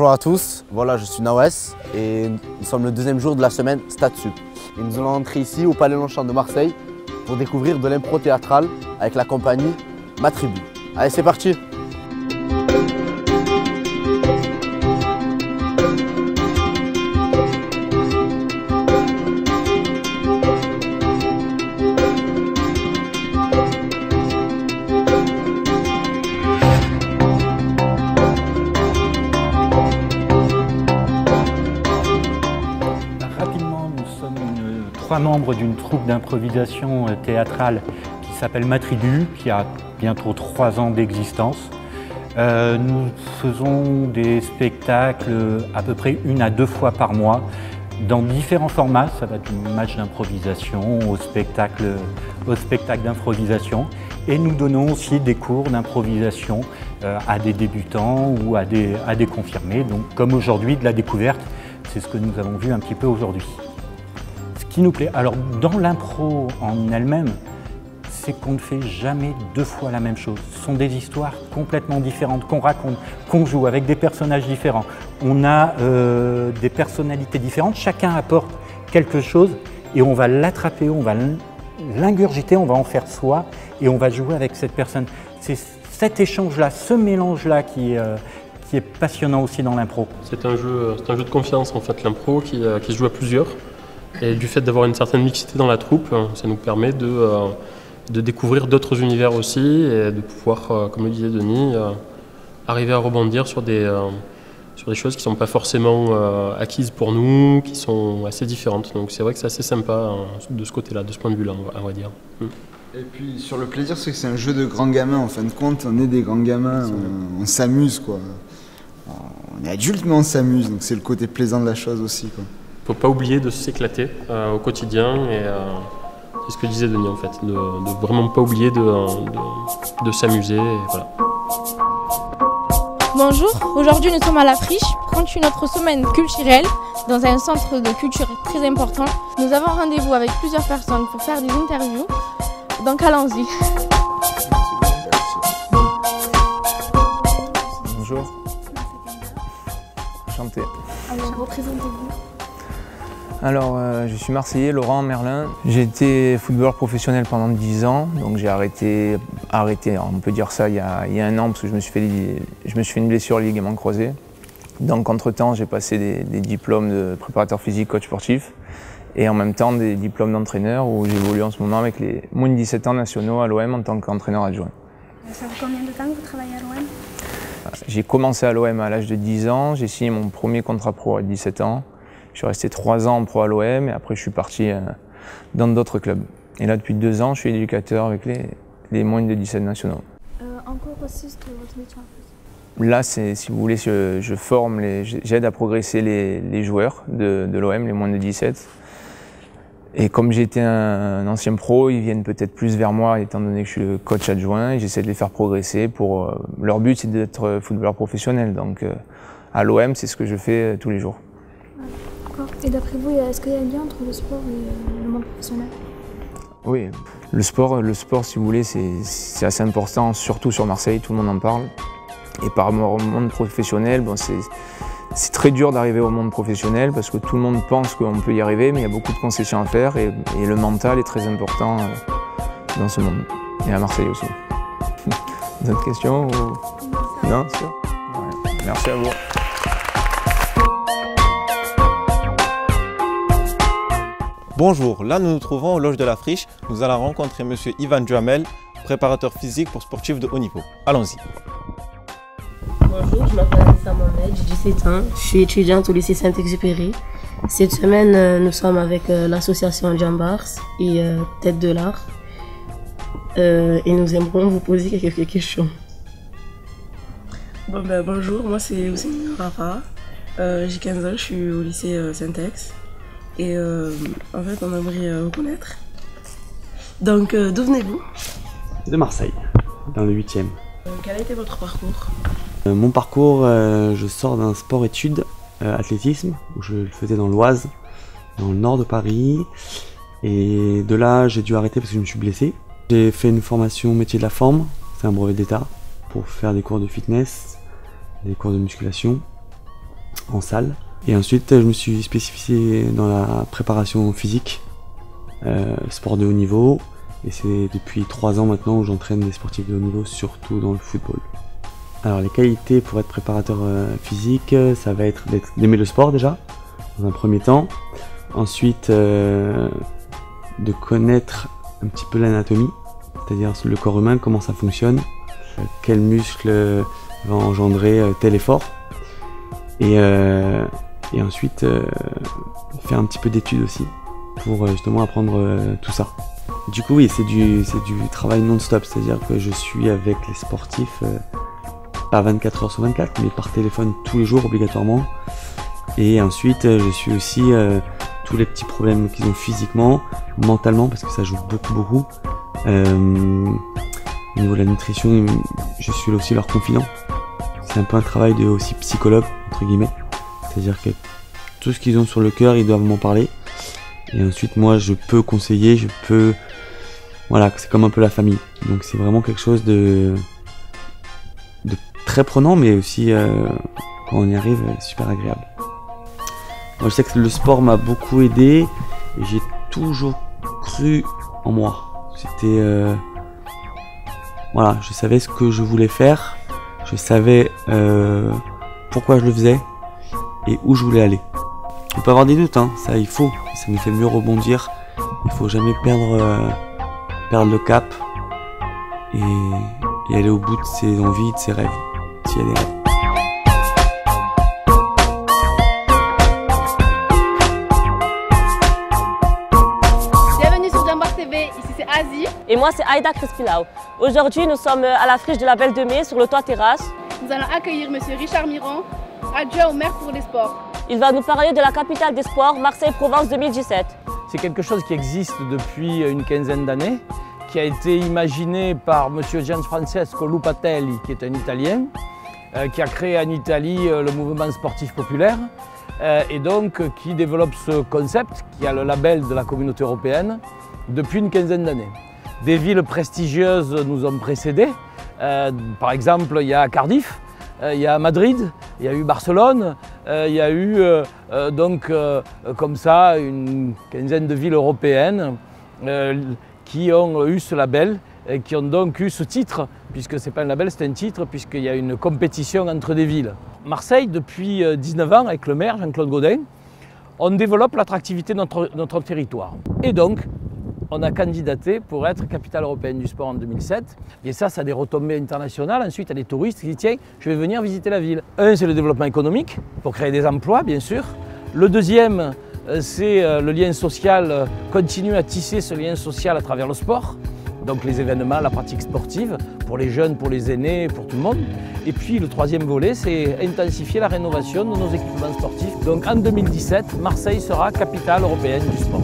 Bonjour à tous, voilà je suis Nawes et nous sommes le deuxième jour de la semaine StatSup. Et nous allons entrer ici au Palais Longchamp de Marseille pour découvrir de l'impro théâtrale avec la compagnie Ma Tribu. Allez c'est parti! Trois membres d'une troupe d'improvisation théâtrale qui s'appelle Ma Tribu, qui a bientôt 3 ans d'existence. Nous faisons des spectacles à peu près 1 à 2 fois par mois dans différents formats. Ça va du match d'improvisation au spectacle d'improvisation. Et nous donnons aussi des cours d'improvisation à des débutants ou à des confirmés. Donc, comme aujourd'hui, de la découverte, c'est ce que nous avons vu un petit peu aujourd'hui. Ce qui nous plaît, alors dans l'impro en elle-même, c'est qu'on ne fait jamais 2 fois la même chose. Ce sont des histoires complètement différentes qu'on raconte, qu'on joue avec des personnages différents. On a des personnalités différentes, chacun apporte quelque chose et on va l'attraper, on va l'ingurgiter, on va en faire soi et on va jouer avec cette personne. C'est cet échange-là, ce mélange-là qui est passionnant aussi dans l'impro. C'est un jeu de confiance en fait, l'impro qui se joue à plusieurs. Et du fait d'avoir une certaine mixité dans la troupe, ça nous permet de découvrir d'autres univers aussi et de pouvoir, comme le disait Denis, arriver à rebondir sur des choses qui ne sont pas forcément acquises pour nous, qui sont assez différentes. Donc c'est vrai que c'est assez sympa de ce côté-là, de ce point de vue-là, on va dire. Et puis sur le plaisir, c'est que c'est un jeu de grands gamins, en fin de compte, on est des grands gamins, on s'amuse quoi. On est adultes mais on s'amuse, donc c'est le côté plaisant de la chose aussi quoi. Il ne faut pas oublier de s'éclater au quotidien et c'est ce que disait Denis en fait, de vraiment pas oublier de s'amuser. Voilà. Bonjour, aujourd'hui nous sommes à la Friche pour continuer notre semaine culturelle dans un centre de culture très important. Nous avons rendez-vous avec plusieurs personnes pour faire des interviews, donc allons-y. Bonjour. Enchanté. Alors représentez-vous. Alors, je suis Marseillais, Laurent Merlin. J'ai été footballeur professionnel pendant 10 ans, donc j'ai arrêté, on peut dire ça, il y a 1 an, parce que je me suis fait une blessure ligament croisé. Donc, entre-temps, j'ai passé des diplômes de préparateur physique, coach sportif, et en même temps des diplômes d'entraîneur, où j'évolue en ce moment avec les moins de 17 ans nationaux à l'OM en tant qu'entraîneur adjoint. Ça fait combien de temps que vous travaillez à l'OM? J'ai commencé à l'OM à l'âge de 10 ans, j'ai signé mon premier contrat pro à 17 ans. Je suis resté 3 ans en pro à l'OM et après je suis parti dans d'autres clubs. Et là depuis 2 ans, je suis éducateur avec les moins de 17 nationaux. En quoi consiste votre métier en fait? Là, si vous voulez, je forme, j'aide à progresser les joueurs de l'OM, les moins de 17. Et comme j'étais un ancien pro, ils viennent peut-être plus vers moi étant donné que je suis le coach adjoint et j'essaie de les faire progresser. Leur but c'est d'être footballeur professionnel. Donc à l'OM, c'est ce que je fais tous les jours. Et d'après vous, est-ce qu'il y a un lien entre le sport et le monde professionnel? Oui. Le sport, si vous voulez, c'est assez important, surtout sur Marseille, tout le monde en parle. Et par rapport au monde professionnel, bon, c'est très dur d'arriver au monde professionnel parce que tout le monde pense qu'on peut y arriver, mais il y a beaucoup de concessions à faire et le mental est très important dans ce monde. Et à Marseille aussi. D'autres questions ou... Non, c'est sûr. Ouais. Merci à vous. Bonjour, là nous nous trouvons aux loges de la Friche. Nous allons rencontrer monsieur Ivan Duhamel, préparateur physique pour sportifs de haut niveau. Allons-y. Bonjour, je m'appelle Anissa Mohamed, j'ai 17 ans, je suis étudiante au lycée Saint-Exupéry. Cette semaine, nous sommes avec l'association Jambars et Tête de l'Art et nous aimerons vous poser quelques questions. Bonjour, moi c'est Oussine Rafa, j'ai 15 ans, je suis au lycée Saint-Ex. Et en fait, on aimerait vous connaître. Donc, d'où venez-vous? De Marseille, dans le 8e. Quel a été votre parcours? Mon parcours, je sors d'un sport-études, athlétisme, où je le faisais dans l'Oise, dans le nord de Paris. Et de là, j'ai dû arrêter parce que je me suis blessé. J'ai fait une formation métier de la forme, c'est un brevet d'État, pour faire des cours de fitness, des cours de musculation. en salle. Et ensuite, je me suis spécifié dans la préparation physique, sport de haut niveau. Et c'est depuis 3 ans maintenant où j'entraîne des sportifs de haut niveau, surtout dans le football. Alors les qualités pour être préparateur physique, ça va être d'aimer le sport déjà, dans un premier temps. Ensuite, de connaître un petit peu l'anatomie, c'est-à-dire le corps humain, comment ça fonctionne, quel muscle va engendrer tel effort. Et ensuite, faire un petit peu d'études aussi, pour justement apprendre tout ça. Du coup, oui, c'est du travail non-stop, c'est-à-dire que je suis avec les sportifs, pas 24 heures sur 24, mais par téléphone tous les jours obligatoirement. Et ensuite, je suis aussi tous les petits problèmes qu'ils ont physiquement, mentalement, parce que ça joue beaucoup. Au niveau de la nutrition, je suis aussi leur confident. C'est un peu un travail de aussi psychologue, entre guillemets. C'est-à-dire que tout ce qu'ils ont sur le cœur, ils doivent m'en parler. Et ensuite, moi, je peux conseiller, voilà, c'est comme un peu la famille. Donc c'est vraiment quelque chose de très prenant, mais aussi, quand on y arrive, super agréable. Moi, je sais que le sport m'a beaucoup aidé, et j'ai toujours cru en moi. C'était... voilà, je savais ce que je voulais faire, je savais pourquoi je le faisais, et où je voulais aller. On peut avoir des doutes, hein, ça il faut, ça nous fait mieux rebondir. Il faut jamais perdre le cap et aller au bout de ses envies, de ses rêves, s'il y a des rêves. Bienvenue sur Jambars TV, ici c'est Asie. Et moi c'est Aïda Crespilao. Aujourd'hui nous sommes à la friche de la Belle de Mai sur le toit terrasse. Nous allons accueillir monsieur Richard Miron, adjoint au maire pour les sports. Il va nous parler de la capitale des sports, Marseille-Provence 2017. C'est quelque chose qui existe depuis une quinzaine d'années, qui a été imaginé par M. Gianfrancesco Lupatelli, qui est un Italien, qui a créé en Italie le mouvement sportif populaire, et donc qui développe ce concept, qui a le label de la communauté européenne, depuis une quinzaine d'années. Des villes prestigieuses nous ont précédés. Par exemple, il y a Cardiff, il y a Madrid, il y a eu Barcelone, il y a eu comme ça une quinzaine de villes européennes qui ont eu ce label et qui ont donc eu ce titre, puisque ce n'est pas un label, c'est un titre, puisqu'il y a une compétition entre des villes. Marseille, depuis 19 ans, avec le maire Jean-Claude Gaudin, on développe l'attractivité de notre territoire. Et donc, on a candidaté pour être capitale européenne du sport en 2007. Et ça a des retombées internationales. Ensuite, il y a des touristes qui disent « Tiens, je vais venir visiter la ville ». Un, c'est le développement économique, pour créer des emplois, bien sûr. Le deuxième, c'est le lien social, continuer à tisser ce lien social à travers le sport. Donc les événements, la pratique sportive, pour les jeunes, pour les aînés, pour tout le monde. Et puis le troisième volet, c'est intensifier la rénovation de nos équipements sportifs. Donc en 2017, Marseille sera capitale européenne du sport.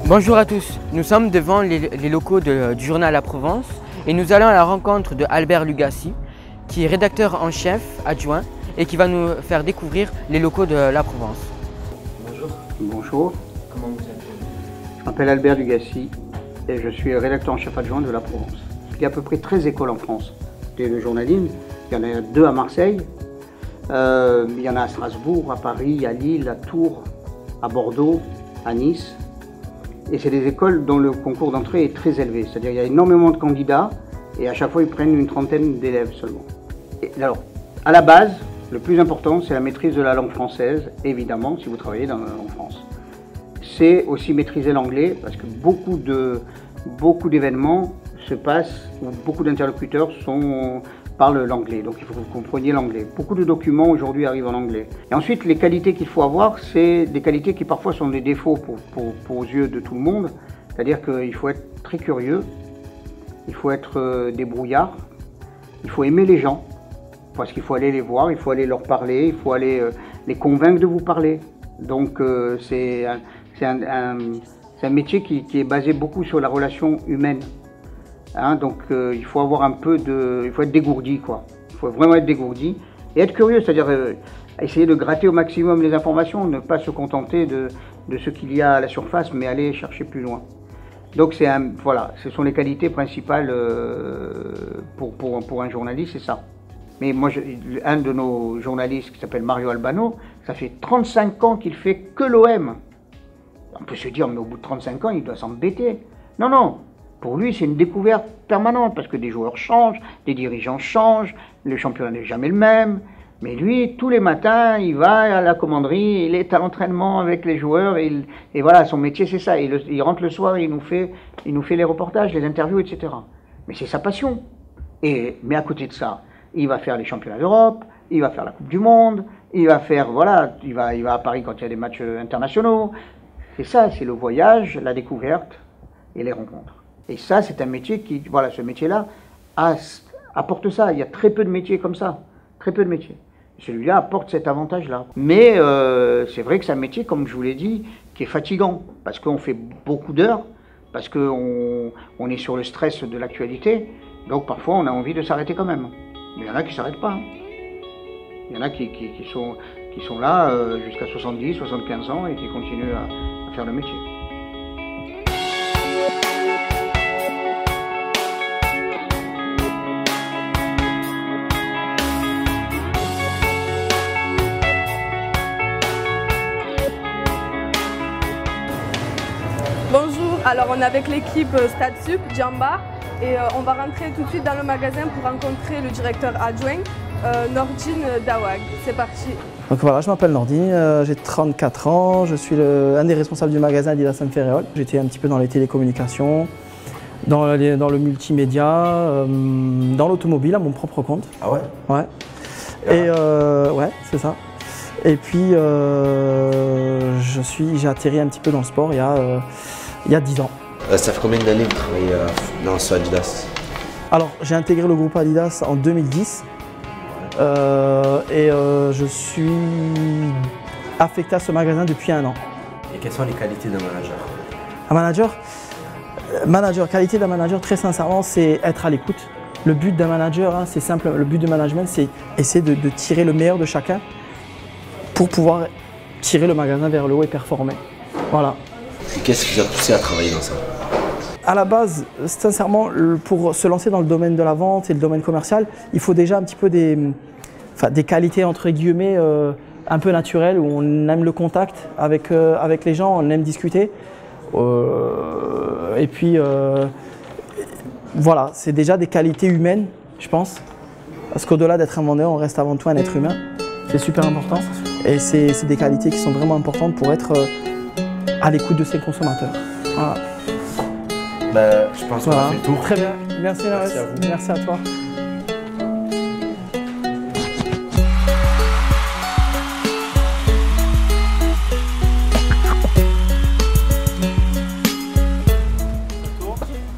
Bonjour à tous, nous sommes devant les locaux du journal La Provence et nous allons à la rencontre de Albert Lugassi, qui est rédacteur en chef adjoint et qui va nous faire découvrir les locaux de La Provence. Bonjour. Bonjour. Comment vous appelez? Je m'appelle Albert Lugassi et je suis rédacteur en chef adjoint de La Provence. Il y a à peu près 13 écoles en France de journalisme. Il y en a 2 à Marseille, il y en a à Strasbourg, à Paris, à Lille, à Tours, à Bordeaux, à Nice. Et c'est des écoles dont le concours d'entrée est très élevé. C'est-à-dire qu'il y a énormément de candidats et à chaque fois ils prennent une trentaine d'élèves seulement. Et alors, à la base, le plus important, c'est la maîtrise de la langue française, évidemment, si vous travaillez en France. C'est aussi maîtriser l'anglais, parce que beaucoup d'événements se passent, où beaucoup d'interlocuteurs parlent l'anglais, donc il faut que vous compreniez l'anglais. Beaucoup de documents aujourd'hui arrivent en anglais. Et ensuite, les qualités qu'il faut avoir, c'est des qualités qui parfois sont des défauts aux yeux de tout le monde. C'est-à-dire qu'il faut être très curieux, il faut être débrouillard, il faut aimer les gens, parce qu'il faut aller les voir, il faut aller leur parler, il faut aller les convaincre de vous parler. Donc c'est un métier qui est basé beaucoup sur la relation humaine. Hein, donc il faut avoir il faut être dégourdi, quoi. Il faut vraiment être dégourdi et être curieux, c'est-à-dire essayer de gratter au maximum les informations, ne pas se contenter de ce qu'il y a à la surface, mais aller chercher plus loin. Donc voilà, ce sont les qualités principales pour un journaliste, c'est ça. Mais moi, un de nos journalistes qui s'appelle Mario Albano, ça fait 35 ans qu'il fait que l'OM. On peut se dire, mais au bout de 35 ans, il doit s'embêter. Non, non, pour lui, c'est une découverte permanente, parce que des joueurs changent, des dirigeants changent, le championnat n'est jamais le même. Mais lui, tous les matins, il va à la commanderie, il est à l'entraînement avec les joueurs, et voilà, son métier, c'est ça. Il rentre le soir, il nous fait les reportages, les interviews, etc. Mais c'est sa passion. Mais à côté de ça, il va faire les championnats d'Europe, il va faire la Coupe du Monde, il va faire, voilà, il va à Paris quand il y a des matchs internationaux. C'est ça, c'est le voyage, la découverte et les rencontres. Et ça, c'est un métier qui, voilà, ce métier-là apporte ça. Il y a très peu de métiers comme ça, très peu de métiers. Celui-là apporte cet avantage-là. Mais c'est vrai que c'est un métier, comme je vous l'ai dit, qui est fatigant, parce qu'on fait beaucoup d'heures, parce qu'on est sur le stress de l'actualité, donc parfois on a envie de s'arrêter quand même. Mais il y en a qui ne s'arrêtent pas. Il y en a qui sont là jusqu'à 70, 75 ans et qui continuent à faire le métier. Bonjour, alors on est avec l'équipe Stade Sup, Djamba, et on va rentrer tout de suite dans le magasin pour rencontrer le directeur adjoint, Nordine Dawag. C'est parti. Donc voilà, je m'appelle Nordine, j'ai 34 ans, je suis un des responsables du magasin Adidas Saint Ferréol. J'étais un petit peu dans les télécommunications, dans le multimédia, dans l'automobile à mon propre compte. Ah ouais? Ouais. Et ouais, c'est ça. Et puis j'ai atterri un petit peu dans le sport il y a 10 ans. Ça fait combien d'années que vous travaillez dans ce Adidas? Alors, j'ai intégré le groupe Adidas en 2010 et je suis affecté à ce magasin depuis 1 an. Et quelles sont les qualités d'un manager? Un manager, qualité d'un manager, très sincèrement, c'est être à l'écoute. Le but d'un manager, hein, c'est simple, le but du management, c'est essayer de tirer le meilleur de chacun pour pouvoir tirer le magasin vers le haut et performer. Voilà. Et qu'est-ce qui vous a poussé à travailler dans ça? À la base, sincèrement, pour se lancer dans le domaine de la vente et le domaine commercial, il faut déjà un petit peu des qualités entre guillemets un peu naturelles, où on aime le contact avec les gens, on aime discuter. Et puis voilà, c'est déjà des qualités humaines, je pense. Parce qu'au-delà d'être un vendeur, on reste avant tout un être humain. C'est super important. Et c'est des qualités qui sont vraiment importantes pour être à l'écoute de ses consommateurs. Voilà. Je pense qu'on a fait le tour. Très bien. Merci Narès. Merci à toi.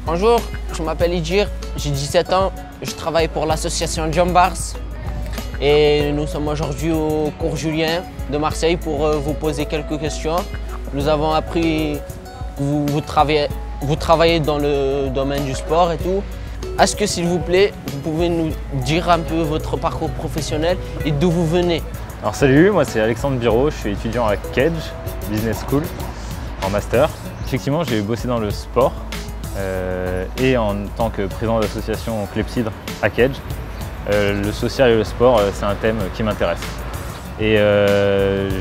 Bonjour, je m'appelle Idjir, j'ai 17 ans, je travaille pour l'association Jambars et nous sommes aujourd'hui au cours Julien de Marseille pour vous poser quelques questions. Nous avons appris que vous travaillez dans le domaine du sport et tout. Est-ce que, s'il vous plaît, vous pouvez nous dire un peu votre parcours professionnel et d'où vous venez? Alors salut, moi c'est Alexandre Biro, je suis étudiant à Kedge Business School en master. Effectivement, j'ai bossé dans le sport et en tant que président d'association Clepsydre à Kedge. Le social et le sport, c'est un thème qui m'intéresse. Et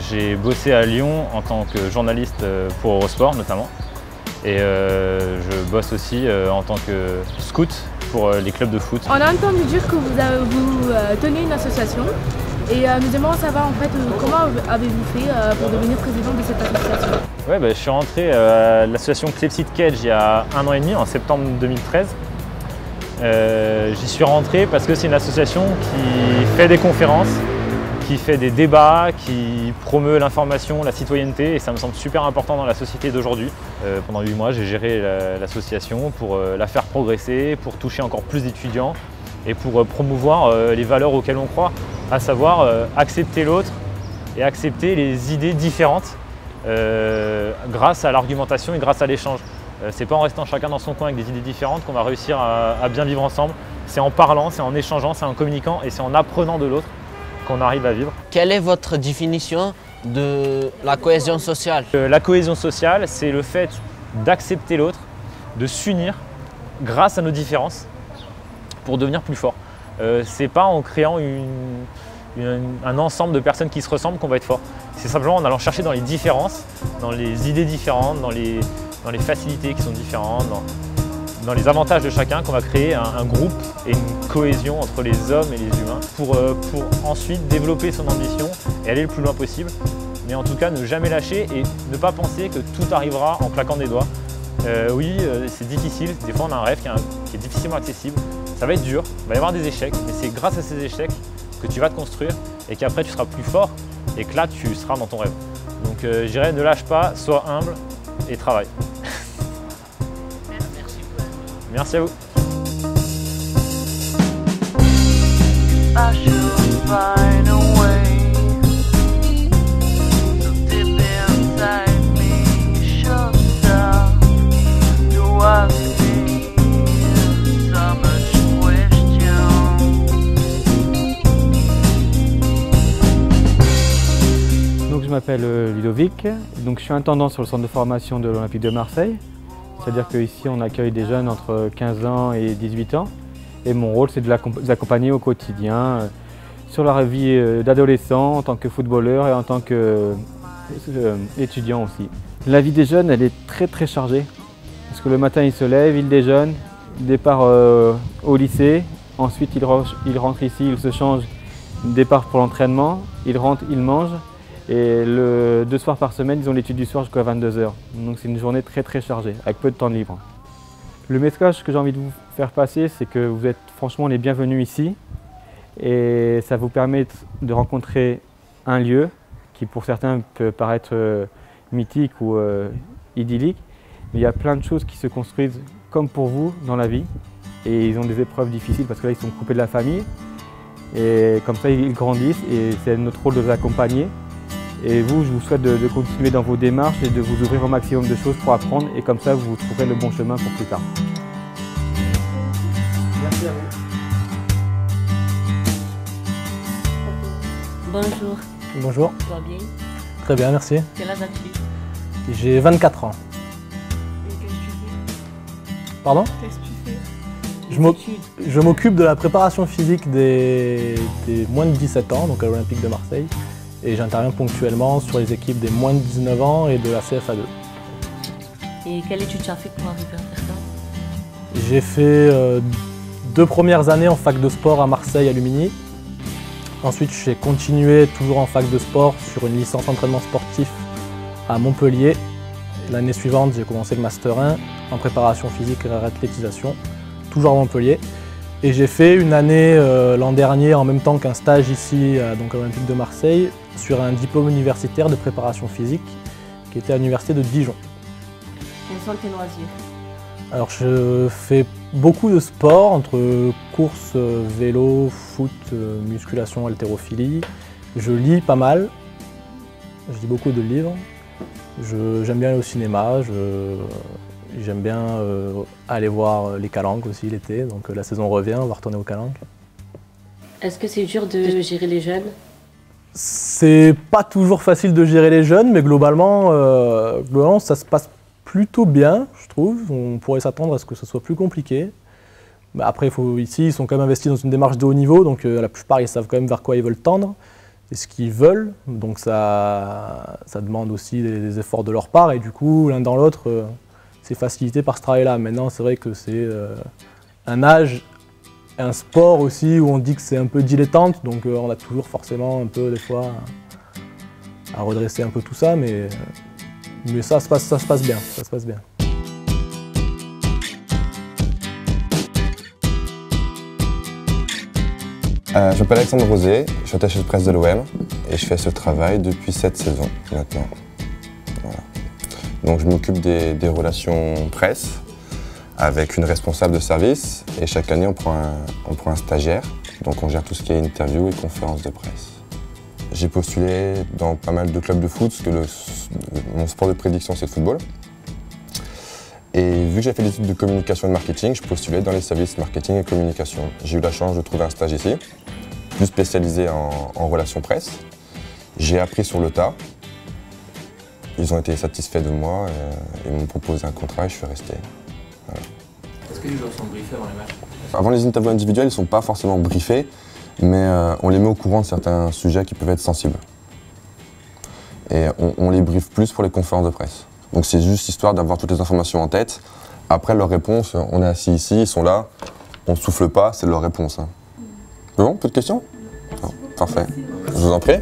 j'ai bossé à Lyon en tant que journaliste pour Eurosport notamment. Et je bosse aussi en tant que scout pour les clubs de foot. On a entendu dire que vous tenez une association et nous aimerions savoir en fait comment avez-vous fait pour devenir président de cette association? Ouais, je suis rentré à l'association Clepsydre Kedge il y a 1 an et demi, en septembre 2013. J'y suis rentré parce que c'est une association qui fait des conférences, qui fait des débats, qui promeut l'information, la citoyenneté, et ça me semble super important dans la société d'aujourd'hui. Pendant 8 mois, j'ai géré l'association pour la faire progresser, pour toucher encore plus d'étudiants et pour promouvoir les valeurs auxquelles on croit, à savoir accepter l'autre et accepter les idées différentes grâce à l'argumentation et grâce à l'échange. C'est pas en restant chacun dans son coin avec des idées différentes qu'on va réussir à bien vivre ensemble. C'est en parlant, c'est en échangeant, c'est en communiquant et c'est en apprenant de l'autre qu'on arrive à vivre. Quelle est votre définition de la cohésion sociale? La cohésion sociale, c'est le fait d'accepter l'autre, de s'unir grâce à nos différences pour devenir plus fort. C'est pas en créant un ensemble de personnes qui se ressemblent qu'on va être fort. C'est simplement en allant chercher dans les différences, dans les idées différentes, dans les facilités qui sont différentes, dans les avantages de chacun qu'on va créer un groupe et une cohésion entre les hommes et les humains pour ensuite développer son ambition et aller le plus loin possible. Mais en tout cas, ne jamais lâcher et ne pas penser que tout arrivera en claquant des doigts. Oui, c'est difficile, des fois on a un rêve qui est difficilement accessible. Ça va être dur, il va y avoir des échecs, mais c'est grâce à ces échecs que tu vas te construire et qu'après tu seras plus fort et que là tu seras dans ton rêve. Donc je dirais ne lâche pas, sois humble et travaille. Merci à vous. Donc je m'appelle Ludovic, donc je suis intendant sur le centre de formation de l'Olympique de Marseille. C'est-à-dire qu'ici on accueille des jeunes entre 15 ans et 18 ans. Et mon rôle c'est de les accompagner au quotidien sur leur vie d'adolescent, en tant que footballeur et en tant qu'étudiant aussi. La vie des jeunes elle est très chargée. Parce que le matin ils se lèvent, ils déjeunent, départ au lycée, ensuite ils rentrent ici, ils se changent, départ pour l'entraînement, ils rentrent, ils mangent. Et 2 soirs par semaine, ils ont l'étude du soir jusqu'à 22 h. Donc c'est une journée très chargée, avec peu de temps de libre. Le message que j'ai envie de vous faire passer, c'est que vous êtes franchement les bienvenus ici. Et ça vous permet de rencontrer un lieu qui pour certains peut paraître mythique ou idyllique. Mais il y a plein de choses qui se construisent comme pour vous dans la vie. Et ils ont des épreuves difficiles parce que là ils sont coupés de la famille. Et comme ça ils grandissent et c'est notre rôle de les accompagner. Et vous, je vous souhaite de continuer dans vos démarches et de vous ouvrir au maximum de choses pour apprendre et comme ça, vous trouverez le bon chemin pour plus tard. Merci à vous. Bonjour. Bonjour. Tu vas bien? Très bien, merci. Quel âge as-tu? J'ai 24 ans. Et qu'est-ce que tu fais? Pardon? Qu'est-ce que tu fais? Je m'occupe de la préparation physique des moins de 17 ans, donc à l'Olympique de Marseille. Et j'interviens ponctuellement sur les équipes des moins de 19 ans et de la CFA2. Et quelle étude tu as fait pour arriver à faire ça? J'ai fait 2 premières années en fac de sport à Marseille à Lumini. Ensuite, j'ai continué toujours en fac de sport sur une licence entraînement sportif à Montpellier. L'année suivante, j'ai commencé le Master 1 en préparation physique et réathlétisation, toujours à Montpellier. Et j'ai fait une année l'an dernier en même temps qu'un stage ici donc à l'Olympique de Marseille sur un diplôme universitaire de préparation physique qui était à l'université de Dijon. Quels sont tes loisirs? Alors je fais beaucoup de sport entre course, vélo, foot, musculation, haltérophilie. Je lis pas mal, je lis beaucoup de livres. J'aime bien aller au cinéma, j'aime bien aller voir les calanques aussi l'été, donc la saison revient, on va retourner aux calanques. Est-ce que c'est dur de gérer les jeunes? C'est pas toujours facile de gérer les jeunes, mais globalement ça se passe plutôt bien, je trouve. On pourrait s'attendre à ce que ce soit plus compliqué. Mais après, ici, ils sont quand même investis dans une démarche de haut niveau, donc la plupart, ils savent quand même vers quoi ils veulent tendre et ce qu'ils veulent. Donc ça demande aussi des efforts de leur part, et du coup, l'un dans l'autre, c'est facilité par ce travail-là. Maintenant, c'est vrai que c'est un âge, un sport aussi où on dit que c'est un peu dilettante, donc on a toujours forcément un peu des fois à redresser un peu tout ça, mais ça se passe bien, ça se passe bien. Je m'appelle Alexandre Rosé, je suis attaché de presse de l'OM et je fais ce travail depuis 7 saisons maintenant. Voilà. Donc je m'occupe des relations presse avec une responsable de service et chaque année on prend un stagiaire, donc on gère tout ce qui est interview et conférences de presse. J'ai postulé dans pas mal de clubs de foot parce que mon sport de prédiction c'est le football. Et vu que j'ai fait des études de communication et de marketing, je postulais dans les services marketing et communication. J'ai eu la chance de trouver un stage ici plus spécialisé en relations presse. J'ai appris sur le tas. Ils ont été satisfaits de moi, ils m'ont proposé un contrat et je suis resté. Voilà. Est-ce que les joueurs sont briefés avant les matchs? Avant les interviews individuelles, ils ne sont pas forcément briefés, mais on les met au courant de certains sujets qui peuvent être sensibles. Et on les briefe plus pour les conférences de presse. Donc c'est juste histoire d'avoir toutes les informations en tête. Après leur réponse, on est assis ici, ils sont là, on ne souffle pas, c'est leur réponse. Hein. Bon, peu de questions? Non, parfait. Je vous en prie.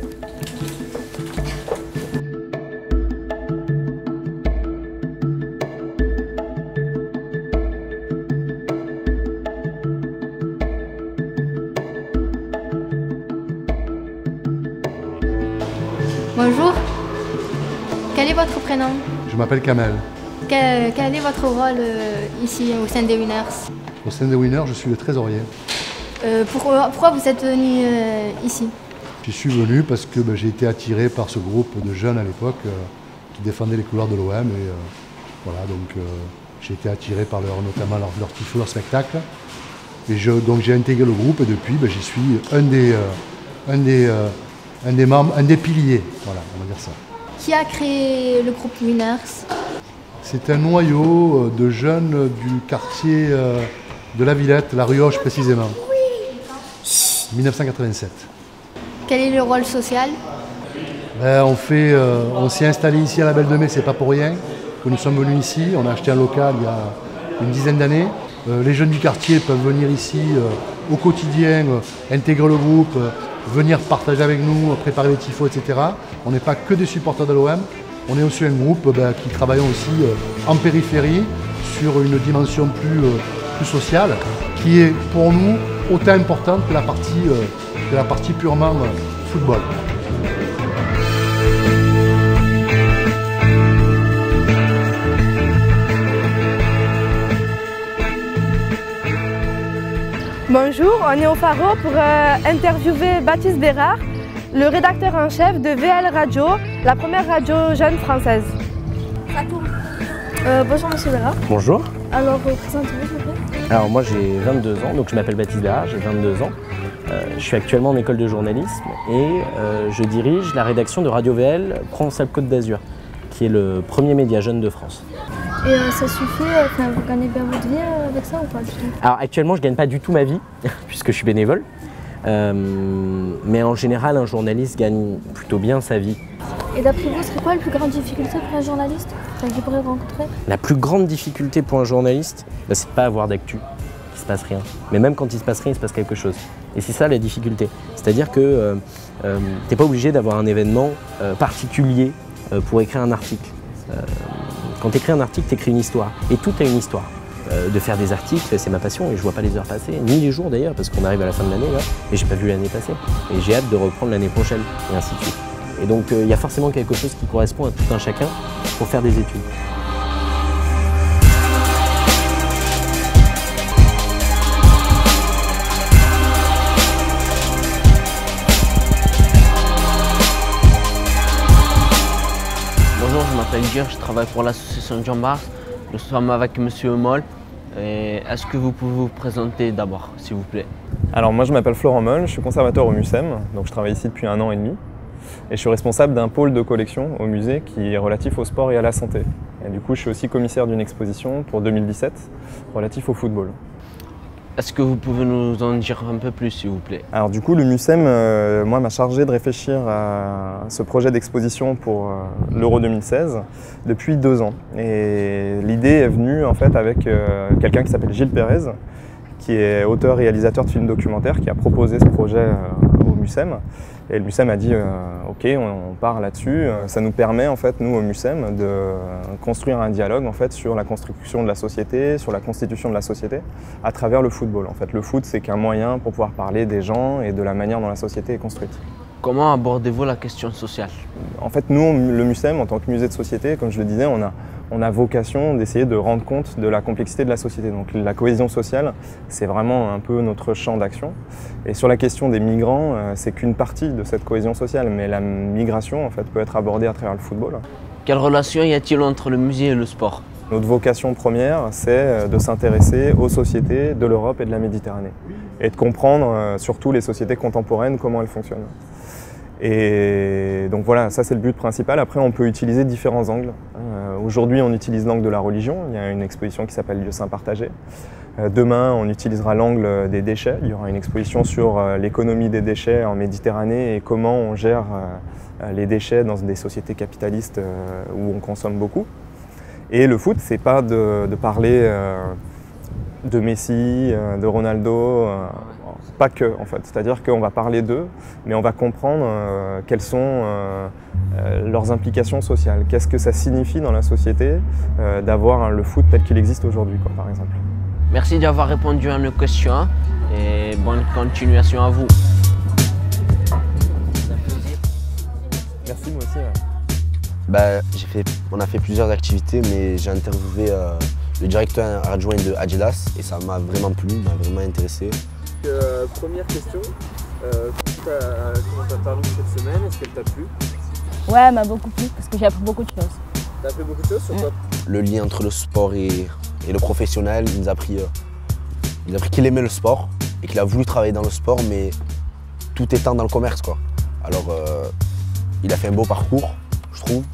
Bonjour, quel est votre prénom? Je m'appelle Kamel. Quel est votre rôle ici au sein des Winners? Au sein des Winners, je suis le trésorier. Pourquoi vous êtes venu ici? J'y suis venu parce que j'ai été attiré par ce groupe de jeunes à l'époque qui défendaient les couleurs de l'OM. Et voilà, donc j'ai été attiré par notamment leur tifo, leur spectacle. Et donc j'ai intégré le groupe et depuis j'y suis un des membres, un des piliers, voilà, on va dire ça. Qui a créé le groupe Winners? C'est un noyau de jeunes du quartier de la Villette, la rue Hoche précisément. 1987. Quel est le rôle social? On s'est installé ici à la Belle de Mai, c'est pas pour rien que nous sommes venus ici. On a acheté un local il y a une dizaine d'années. Les jeunes du quartier peuvent venir ici au quotidien, intégrer le groupe, venir partager avec nous, préparer les tifos, etc. On n'est pas que des supporters de l'OM, on est aussi un groupe qui travaillons aussi en périphérie sur une dimension plus sociale qui est pour nous autant importante que la partie purement football. Bonjour, on est au Pharo pour interviewer Baptiste Bérard, le rédacteur en chef de VL Radio, la première radio jeune française. Bonjour Monsieur Bérard. Bonjour. Alors, présentez-vous s'il vous plaît. Alors moi j'ai 22 ans, donc je m'appelle Baptiste Bérard, j'ai 22 ans. Je suis actuellement en école de journalisme et je dirige la rédaction de Radio VL Provence-Alpes-Côte d'Azur, qui est le premier média jeune de France. Et ça suffit, vous gagnez bien votre vie avec ça ou pas du tout? Alors actuellement je ne gagne pas du tout ma vie, puisque je suis bénévole. Mais en général un journaliste gagne plutôt bien sa vie. Et d'après vous, ce serait quoi la plus grande difficulté pour un journaliste qu'il pourrait rencontrer? La plus grande difficulté pour un journaliste, c'est de ne pas avoir d'actu, qu'il ne se passe rien. Mais même quand il se passe rien, il se passe quelque chose. Et c'est ça la difficulté. C'est-à-dire que tu n'es pas obligé d'avoir un événement particulier pour écrire un article. Quand tu écris un article, tu écris une histoire. Et tout a une histoire. De faire des articles, c'est ma passion et je vois pas les heures passer, ni les jours d'ailleurs, parce qu'on arrive à la fin de l'année là, et j'ai pas vu l'année passer. Et j'ai hâte de reprendre l'année prochaine, et ainsi de suite. Et donc il y a forcément quelque chose qui correspond à tout un chacun pour faire des études. Bonjour, je m'appelle Gir, je travaille pour l'association Jambars. Nous sommes avec Monsieur Moll. Est-ce que vous pouvez vous présenter d'abord, s'il vous plaît? Alors moi je m'appelle Florent Moll, je suis conservateur au MUSEM, donc je travaille ici depuis 1 an et demi. Et je suis responsable d'un pôle de collection au musée qui est relatif au sport et à la santé. Et du coup je suis aussi commissaire d'une exposition pour 2017 relatif au football. Est-ce que vous pouvez nous en dire un peu plus, s'il vous plaît? Alors du coup, le MUSEM, moi, m'a chargé de réfléchir à ce projet d'exposition pour l'Euro 2016 depuis 2 ans. Et l'idée est venue en fait avec quelqu'un qui s'appelle Gilles Pérez, qui est auteur-réalisateur de films documentaires, qui a proposé ce projet au MUSEM. Et le MUSEM a dit ok, on part là-dessus. Ça nous permet en fait, nous au MUSEM, de construire un dialogue en fait sur la construction de la société, sur la constitution de la société, à travers le football. En fait, le foot, c'est qu'un moyen pour pouvoir parler des gens et de la manière dont la société est construite. Comment abordez-vous la question sociale? En fait, nous, le MUSEM, en tant que musée de société, comme je le disais, on a vocation d'essayer de rendre compte de la complexité de la société. Donc la cohésion sociale, c'est vraiment un peu notre champ d'action. Et sur la question des migrants, c'est qu'une partie de cette cohésion sociale, mais la migration en fait, peut être abordée à travers le football. Quelle relation y a-t-il entre le musée et le sport? Notre vocation première, c'est de s'intéresser aux sociétés de l'Europe et de la Méditerranée et de comprendre surtout les sociétés contemporaines, comment elles fonctionnent. Et donc voilà, ça c'est le but principal. Après, on peut utiliser différents angles. Aujourd'hui, on utilise l'angle de la religion. Il y a une exposition qui s'appelle Lieux saints partagés. Demain, on utilisera l'angle des déchets. Il y aura une exposition sur l'économie des déchets en Méditerranée et comment on gère les déchets dans des sociétés capitalistes où on consomme beaucoup. Et le foot, c'est pas de parler de Messi, de Ronaldo, pas que en fait. C'est-à-dire qu'on va parler d'eux, mais on va comprendre quelles sont leurs implications sociales. Qu'est-ce que ça signifie dans la société d'avoir le foot tel qu'il existe aujourd'hui, par exemple. Merci d'avoir répondu à nos questions et bonne continuation à vous. Merci, moi aussi. On a fait plusieurs activités, mais j'ai interviewé le directeur adjoint de Adidas et ça m'a vraiment plu, m'a vraiment intéressé. Première question, comment t'as paru cette semaine? Est-ce qu'elle t'a plu? Ouais, elle m'a beaucoup plu parce que j'ai appris beaucoup de choses. T'as appris beaucoup de choses sur quoi? Le lien entre le sport et le professionnel, il nous a appris qu'il aimait le sport et qu'il a voulu travailler dans le sport, mais tout étant dans le commerce, quoi. Alors, il a fait un beau parcours, je trouve,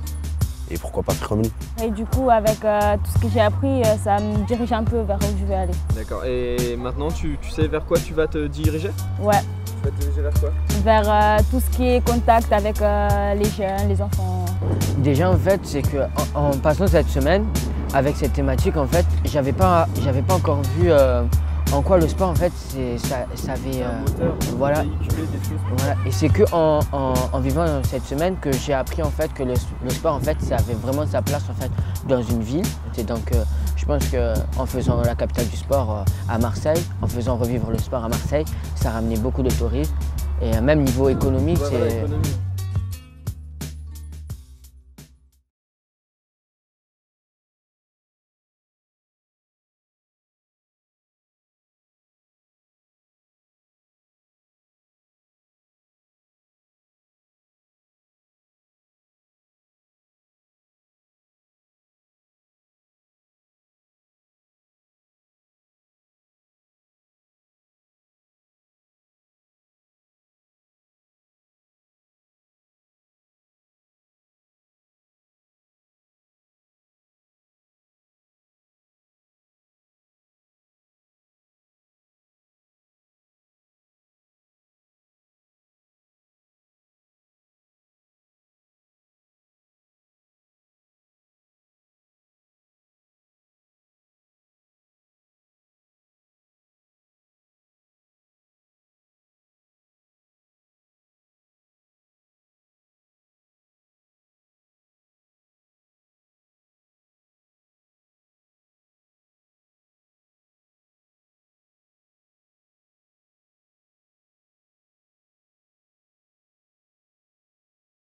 et pourquoi pas faire comme lui. Et du coup, avec tout ce que j'ai appris, ça me dirige un peu vers où je vais aller. D'accord, et maintenant tu sais vers quoi tu vas te diriger? Ouais. Tu vas te diriger vers quoi? Vers tout ce qui est contact avec les jeunes, les enfants. Déjà, en fait, c'est qu'en passant cette semaine, avec cette thématique, en fait, j'avais pas encore vu en quoi le sport, en fait, ça avait... voilà. Et c'est qu'en vivant cette semaine que j'ai appris, en fait, que le sport, en fait, ça avait vraiment sa place, en fait, dans une ville. Et donc, je pense qu'en faisant la capitale du sport à Marseille, en faisant revivre le sport à Marseille, ça ramenait beaucoup de touristes. Et même niveau économique, c'est...